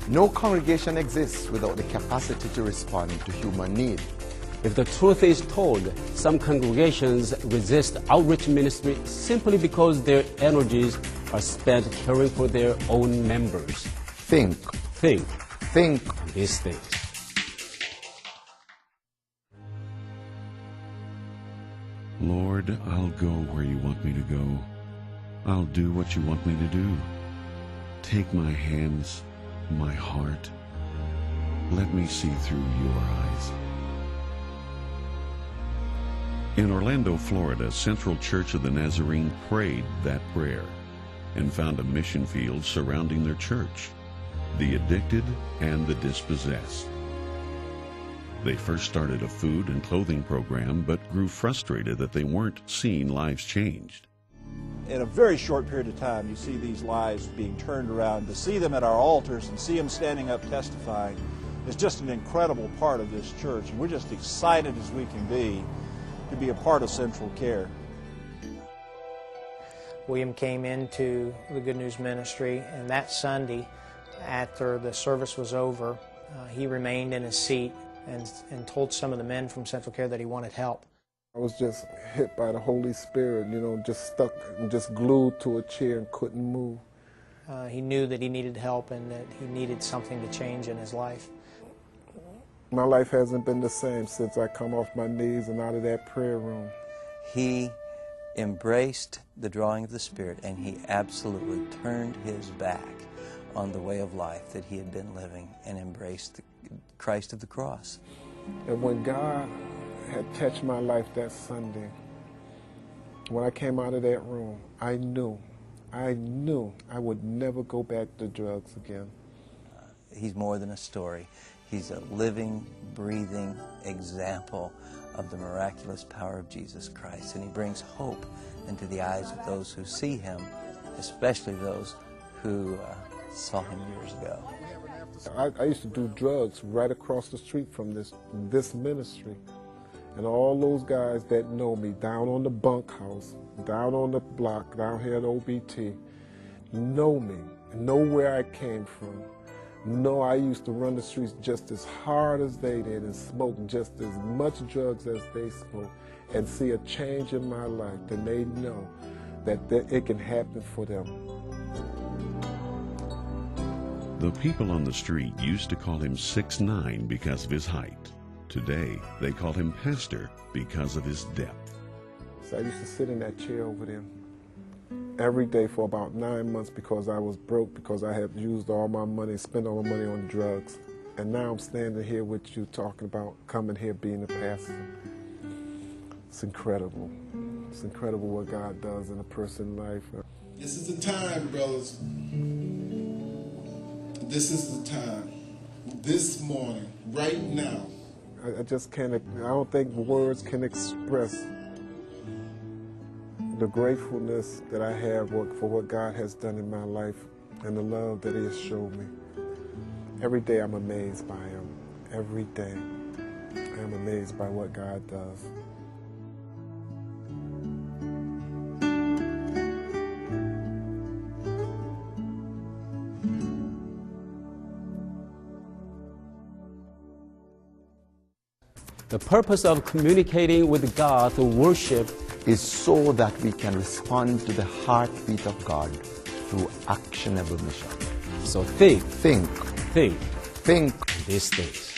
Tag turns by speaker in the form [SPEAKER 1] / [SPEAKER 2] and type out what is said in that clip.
[SPEAKER 1] No congregation exists without the capacity to respond to human need.
[SPEAKER 2] If the truth is told, some congregations resist outreach ministry simply because their energies are spent caring for their own members.
[SPEAKER 1] Think
[SPEAKER 2] on these things.
[SPEAKER 3] Lord, I'll go where you want me to go. I'll do what you want me to do. Take my hands, my heart. Let me see through your eyes. In Orlando, Florida, Central Church of the Nazarene prayed that prayer and found a mission field surrounding their church, the addicted and the dispossessed. They first started a food and clothing program, but grew frustrated that they weren't seeing lives changed.
[SPEAKER 4] In a very short period of time, you see these lives being turned around. To see them at our altars and see them standing up testifying is just an incredible part of this church. And we're just excited as we can be to be a part of Central Care.
[SPEAKER 5] William came into the Good News Ministry, and that Sunday, after the service was over, he remained in his seat and told some of the men from Central Care that he wanted help.
[SPEAKER 6] I was just hit by the Holy Spirit, just stuck and just glued to a chair and couldn't move.
[SPEAKER 5] He knew that he needed help and that he needed something to change in his life.
[SPEAKER 6] My life hasn't been the same since I come off my knees and out of that prayer room.
[SPEAKER 7] He embraced the drawing of the Spirit, and he absolutely turned his back on the way of life that he had been living and embraced Christ of the cross.
[SPEAKER 6] And when God had touched my life that Sunday, when I came out of that room, I knew I would never go back to drugs again.
[SPEAKER 7] He's more than a story. He's a living, breathing example of the miraculous power of Jesus Christ, and he brings hope into the eyes of those who see him, especially those who saw him years ago.
[SPEAKER 6] I used to do drugs right across the street from this ministry, and all those guys that know me down on the bunkhouse, down on the block, down here at OBT, know me, know where I came from. No, I used to run the streets just as hard as they did and smoke just as much drugs as they smoked, and see a change in my life. Then they know that it can happen for them.
[SPEAKER 3] The people on the street used to call him 6'9" because of his height. Today, they call him Pastor because of his depth.
[SPEAKER 6] So I used to sit in that chair over there every day for about 9 months because I was broke, because I had used all my money, spent all my money on drugs. And now I'm standing here with you talking about coming here being a pastor. It's incredible. It's incredible what God does in a person's life.
[SPEAKER 8] This is the time, brothers. This is the time. This morning, right now.
[SPEAKER 6] I just can't, I don't think words can express the gratefulness that I have for what God has done in my life and the love that he has shown me. Every day I'm amazed by him. Every day I am amazed by what God does.
[SPEAKER 2] The purpose of communicating with God through worship
[SPEAKER 1] is so that we can respond to the heartbeat of God through actionable mission.
[SPEAKER 2] So think
[SPEAKER 1] on
[SPEAKER 2] these things.